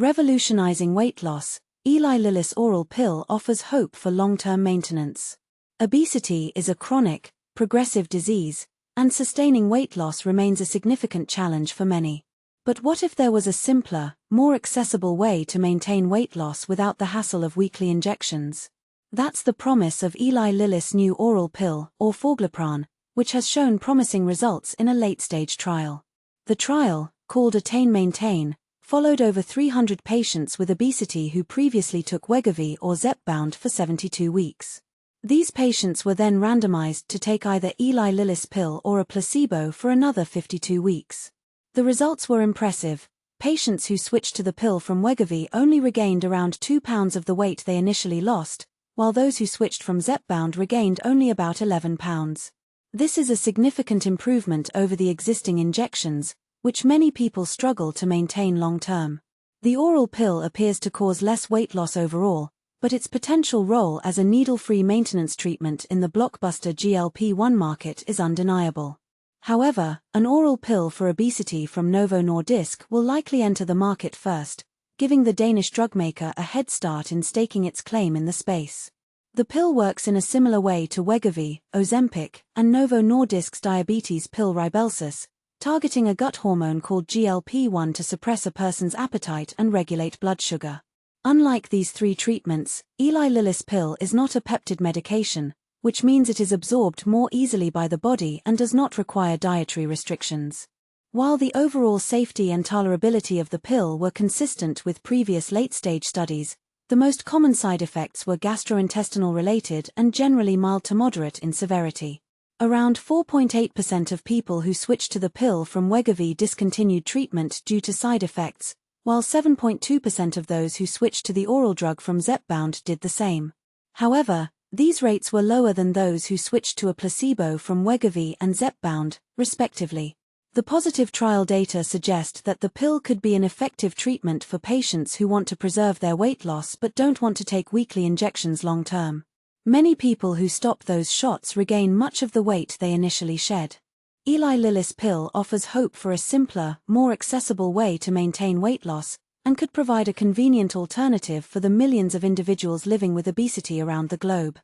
Revolutionizing weight loss, Eli Lilly's oral pill offers hope for long-term maintenance. Obesity is a chronic, progressive disease, and sustaining weight loss remains a significant challenge for many. But what if there was a simpler, more accessible way to maintain weight loss without the hassle of weekly injections? That's the promise of Eli Lilly's new oral pill, orforglipron, which has shown promising results in a late-stage trial. The trial, called Attain-Maintain, followed over 300 patients with obesity who previously took Wegovy or Zepbound for 72 weeks. These patients were then randomized to take either Eli Lilly's pill or a placebo for another 52 weeks. The results were impressive. Patients who switched to the pill from Wegovy only regained around 2 pounds of the weight they initially lost, while those who switched from Zepbound regained only about 11 pounds. This is a significant improvement over the existing injections, which many people struggle to maintain long-term. The oral pill appears to cause less weight loss overall, but its potential role as a needle-free maintenance treatment in the blockbuster GLP-1 market is undeniable. However, an oral pill for obesity from Novo Nordisk will likely enter the market first, giving the Danish drug maker a head start in staking its claim in the space. The pill works in a similar way to Wegovy, Ozempic, and Novo Nordisk's diabetes pill Rybelsus, targeting a gut hormone called GLP-1 to suppress a person's appetite and regulate blood sugar. Unlike these three treatments, Eli Lilly's pill is not a peptide medication, which means it is absorbed more easily by the body and does not require dietary restrictions. While the overall safety and tolerability of the pill were consistent with previous late-stage studies, the most common side effects were gastrointestinal related and generally mild to moderate in severity. Around 4.8% of people who switched to the pill from Wegovy discontinued treatment due to side effects, while 7.2% of those who switched to the oral drug from Zepbound did the same. However, these rates were lower than those who switched to a placebo from Wegovy and Zepbound, respectively. The positive trial data suggest that the pill could be an effective treatment for patients who want to preserve their weight loss but don't want to take weekly injections long-term. Many people who stop those shots regain much of the weight they initially shed. Eli Lilly's pill offers hope for a simpler, more accessible way to maintain weight loss, and could provide a convenient alternative for the millions of individuals living with obesity around the globe.